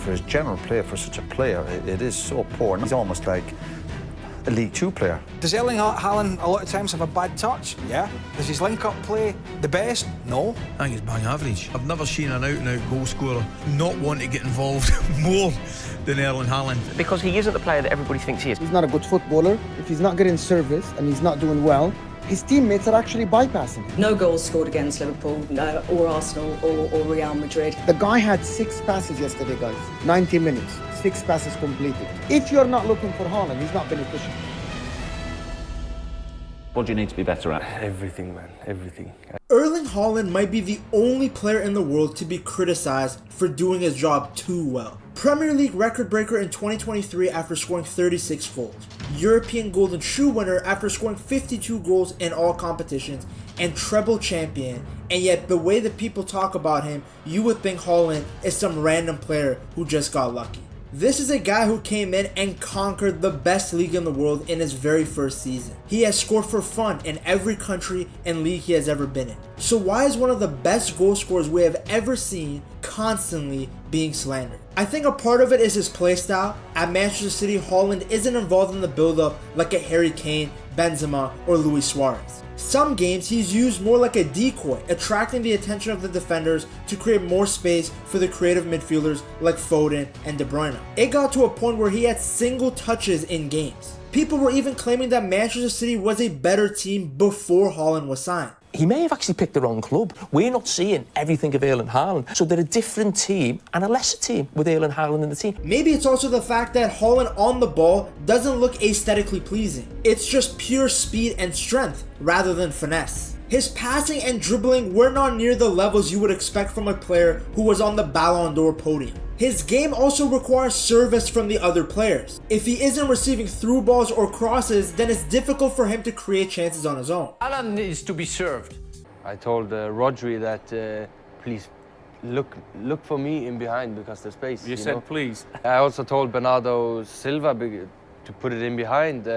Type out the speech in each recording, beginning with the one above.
for his general play, for such a player, it is so poor. He's almost like a League Two player. Does Erling Haaland a lot of times have a bad touch? Yeah. Does his link-up play the best? No. I think it's bang average. I've never seen an out-and-out goal scorer not want to get involved more than Erling Haaland. Because he isn't the player that everybody thinks he is. He's not a good footballer. If he's not getting service and he's not doing well, his teammates are actually bypassing him. No goals scored against Liverpool, or Arsenal, or Real Madrid. The guy had 6 passes yesterday, guys. 90 minutes, 6 passes completed. If you're not looking for Haaland, he's not beneficial. What do you need to be better at? Everything, man. Everything. Erling Haaland might be the only player in the world to be criticized for doing his job too well. Premier League record breaker in 2023 after scoring 36 goals. European Golden Shoe winner after scoring 52 goals in all competitions. And treble champion. And yet the way that people talk about him, you would think Haaland is some random player who just got lucky. This is a guy who came in and conquered the best league in the world in his very first season. He has scored for fun in every country and league he has ever been in. So why is one of the best goal scorers we have ever seen constantly being slandered? I think a part of it is his playstyle. At Manchester City, Haaland isn't involved in the build-up like a Harry Kane, Benzema, or Luis Suarez. Some games he's used more like a decoy, attracting the attention of the defenders to create more space for the creative midfielders like Foden and De Bruyne. It got to a point where he had single touches in games. People were even claiming that Manchester City was a better team before Haaland was signed. He may have actually picked the wrong club. We're not seeing everything of Erling Haaland. So they're a different team and a lesser team with Erling Haaland in the team. Maybe it's also the fact that Haaland on the ball doesn't look aesthetically pleasing. It's just pure speed and strength rather than finesse. His passing and dribbling were not near the levels you would expect from a player who was on the Ballon d'Or podium. His game also requires service from the other players. If he isn't receiving through balls or crosses, then it's difficult for him to create chances on his own. Haaland needs to be served. I told Rodri that please look for me in behind because there's space. You said please. I also told Bernardo Silva to put it in behind.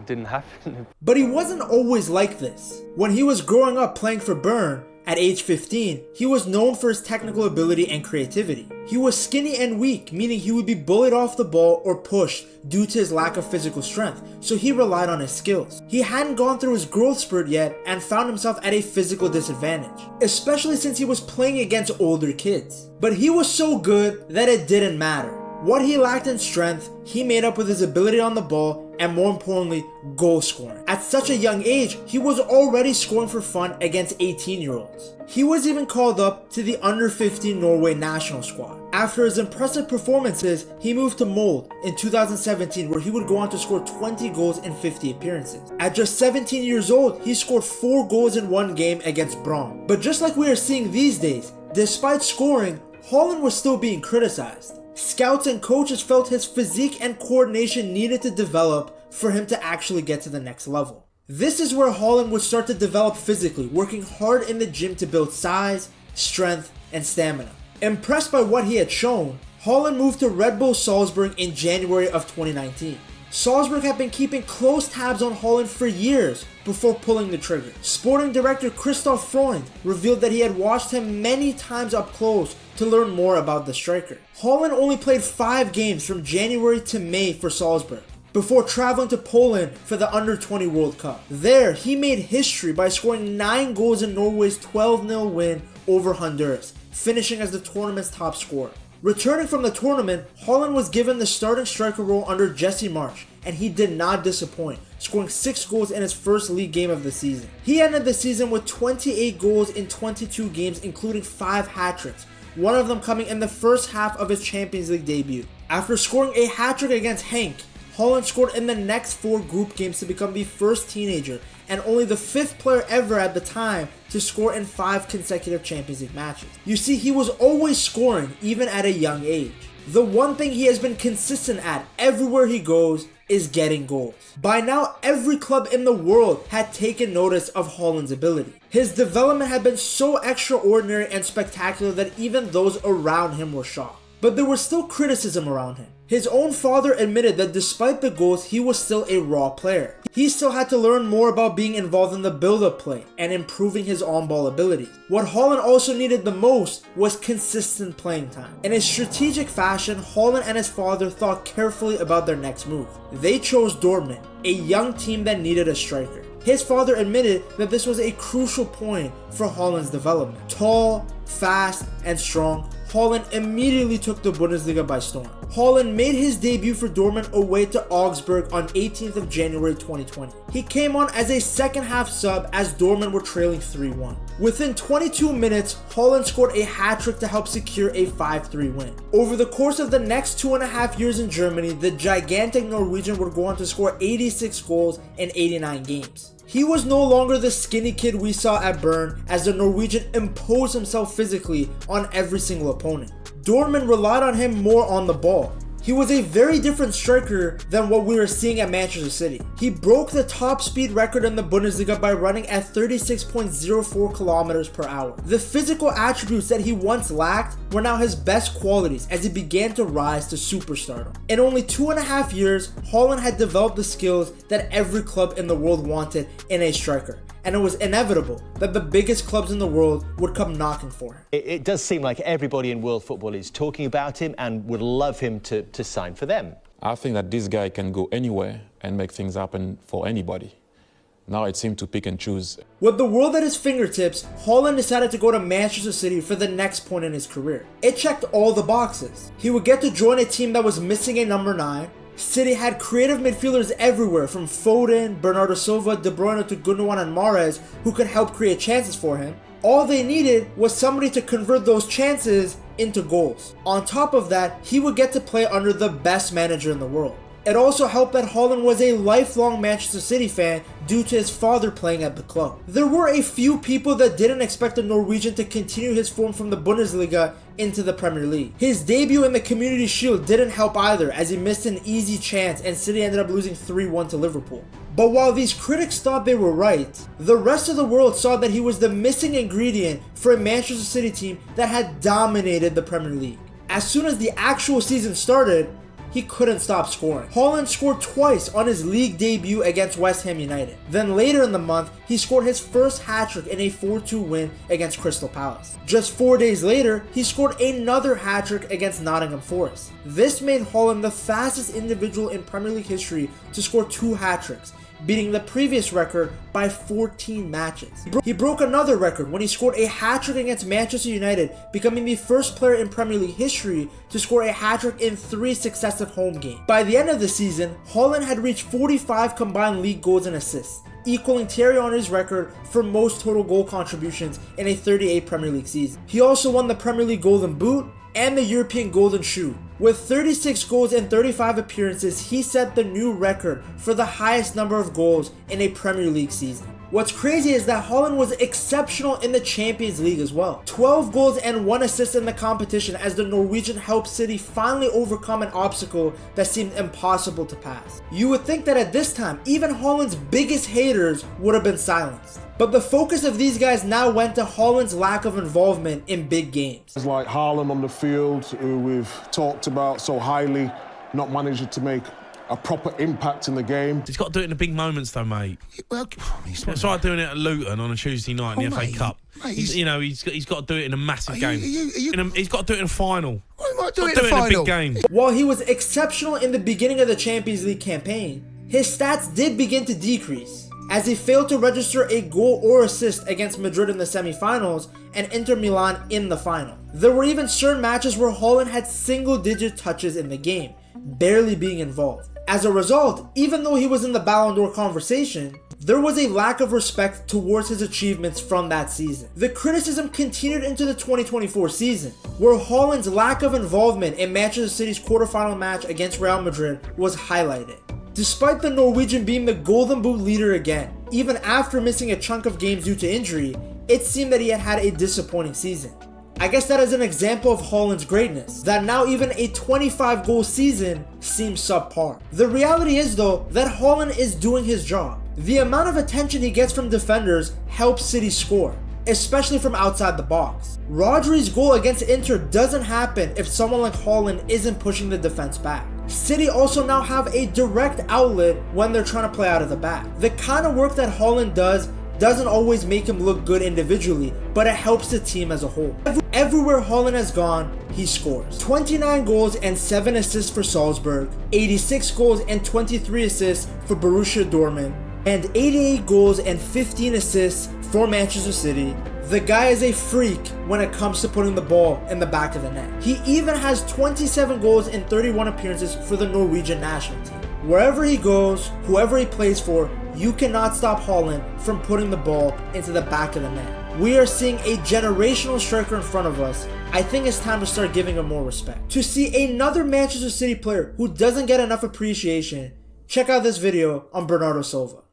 Didn't happen. But he wasn't always like this. When he was growing up playing for Bern, at age 15, he was known for his technical ability and creativity. He was skinny and weak, meaning he would be bullied off the ball or pushed due to his lack of physical strength, so he relied on his skills. He hadn't gone through his growth spurt yet and found himself at a physical disadvantage, especially since he was playing against older kids. But he was so good that it didn't matter. What he lacked in strength, he made up with his ability on the ball and, more importantly, goal scoring. At such a young age, he was already scoring for fun against 18-year-olds. He was even called up to the under-15 Norway national squad. After his impressive performances, he moved to Molde in 2017, where he would go on to score 20 goals in 50 appearances. At just 17 years old, he scored 4 goals in one game against Braun. But just like we are seeing these days, despite scoring, Haaland was still being criticized. Scouts and coaches felt his physique and coordination needed to develop for him to actually get to the next level. This is where Haaland would start to develop physically, working hard in the gym to build size, strength, and stamina. Impressed by what he had shown, Haaland moved to Red Bull Salzburg in January of 2019. Salzburg had been keeping close tabs on Haaland for years before pulling the trigger. Sporting director Christoph Freund revealed that he had watched him many times up close to learn more about the striker. Haaland only played 5 games from January to May for Salzburg, before traveling to Poland for the Under-20 World Cup. There, he made history by scoring 9 goals in Norway's 12-0 win over Honduras, finishing as the tournament's top scorer. Returning from the tournament, Haaland was given the starting striker role under Jesse Marsch, and he did not disappoint, scoring 6 goals in his first league game of the season. He ended the season with 28 goals in 22 games, including 5 hat-tricks, one of them coming in the first half of his Champions League debut. After scoring a hat-trick against Henk, Haaland scored in the next 4 group games to become the first teenager and only the 5th player ever at the time to score in 5 consecutive Champions League matches. You see, he was always scoring even at a young age. The one thing he has been consistent at everywhere he goes is getting goals. By now, every club in the world had taken notice of Haaland's ability. His development had been so extraordinary and spectacular that even those around him were shocked. but there was still criticism around him. His own father admitted that despite the goals, he was still a raw player. He still had to learn more about being involved in the build-up play and improving his on-ball ability. What Haaland also needed the most was consistent playing time. In a strategic fashion, Haaland and his father thought carefully about their next move. They chose Dortmund, a young team that needed a striker. His father admitted that this was a crucial point for Haaland's development. Tall, fast, and strong, Haaland immediately took the Bundesliga by storm. Haaland made his debut for Dortmund away to Augsburg on 18th of January 2020. He came on as a second half sub as Dortmund were trailing 3-1. Within 22 minutes, Haaland scored a hat-trick to help secure a 5-3 win. Over the course of the next 2.5 years in Germany, the gigantic Norwegian would go on to score 86 goals in 89 games. He was no longer the skinny kid we saw at Bern, as the Norwegian imposed himself physically on every single opponent. Dortmund relied on him more on the ball. He was a very different striker than what we were seeing at Manchester City. He broke the top speed record in the Bundesliga by running at 36.04 kilometers per hour. The physical attributes that he once lacked were now his best qualities as he began to rise to superstardom. In only 2.5 years, Haaland had developed the skills that every club in the world wanted in a striker. And it was inevitable that the biggest clubs in the world would come knocking for him. It does seem like everybody in world football is talking about him and would love him to sign for them. I think that this guy can go anywhere and make things happen for anybody. Now it's him to pick and choose. With the world at his fingertips, Haaland decided to go to Manchester City for the next point in his career. It checked all the boxes. He would get to join a team that was missing a number 9. City had creative midfielders everywhere from Foden, Bernardo Silva, De Bruyne to Gundogan and Mahrez who could help create chances for him. All they needed was somebody to convert those chances into goals. On top of that, he would get to play under the best manager in the world. It also helped that Haaland was a lifelong Manchester City fan due to his father playing at the club. There were a few people that didn't expect the Norwegian to continue his form from the Bundesliga into the Premier League. His debut in the Community Shield didn't help either, as he missed an easy chance and City ended up losing 3-1 to Liverpool. But while these critics thought they were right, the rest of the world saw that he was the missing ingredient for a Manchester City team that had dominated the Premier League. As soon as the actual season started, he couldn't stop scoring. Haaland scored twice on his league debut against West Ham United. Then later in the month, he scored his first hat-trick in a 4-2 win against Crystal Palace. Just 4 days later, he scored another hat-trick against Nottingham Forest. This made Haaland the fastest individual in Premier League history to score 2 hat-tricks, beating the previous record by 14 matches. He broke another record when he scored a hat-trick against Manchester United, becoming the first player in Premier League history to score a hat-trick in 3 successive home games. By the end of the season, Haaland had reached 45 combined league goals and assists, equaling Thierry Henry's record for most total goal contributions in a 38 Premier League season. He also won the Premier League Golden Boot and the European Golden Shoe. With 36 goals and 35 appearances, he set the new record for the highest number of goals in a Premier League season. What's crazy is that Haaland was exceptional in the Champions League as well. 12 goals and 1 assist in the competition as the Norwegian helped City finally overcome an obstacle that seemed impossible to pass. You would think that at this time, even Haaland's biggest haters would have been silenced. But the focus of these guys now went to Haaland's lack of involvement in big games. It's like Haaland on the field, who we've talked about so highly, not managing to make a proper impact in the game. He's got to do it in the big moments, though, mate. Well, it's like doing it at Luton on a Tuesday night in the FA Cup. Mate, he's got to do it in a massive game. He's got to do it in a final. Why might do it in a final? In a big game. While he was exceptional in the beginning of the Champions League campaign, his stats did begin to decrease, as he failed to register a goal or assist against Madrid in the semi-finals and Inter Milan in the final. There were even certain matches where Haaland had single-digit touches in the game, barely being involved. As a result, even though he was in the Ballon d'Or conversation, there was a lack of respect towards his achievements from that season. The criticism continued into the 2024 season, where Haaland's lack of involvement in Manchester City's quarterfinal match against Real Madrid was highlighted. Despite the Norwegian being the Golden Boot leader again, even after missing a chunk of games due to injury, it seemed that he had had a disappointing season. I guess that is an example of Haaland's greatness, that now even a 25-goal season seems subpar. The reality is though, that Haaland is doing his job. The amount of attention he gets from defenders helps City score. especially from outside the box. Rodri's goal against Inter doesn't happen if someone like Haaland isn't pushing the defense back. City also now have a direct outlet when they're trying to play out of the back. The kind of work that Haaland doesn't always make him look good individually, but it helps the team as a whole. Everywhere Haaland has gone, he scores. 29 goals and 7 assists for Salzburg, 86 goals and 23 assists for Borussia Dortmund, and 88 goals and 15 assists for Manchester City. The guy is a freak when it comes to putting the ball in the back of the net. He even has 27 goals in 31 appearances for the Norwegian national team. Wherever he goes, whoever he plays for, you cannot stop Haaland from putting the ball into the back of the net. We are seeing a generational striker in front of us. I think it's time to start giving him more respect. To see another Manchester City player who doesn't get enough appreciation, check out this video on Bernardo Silva.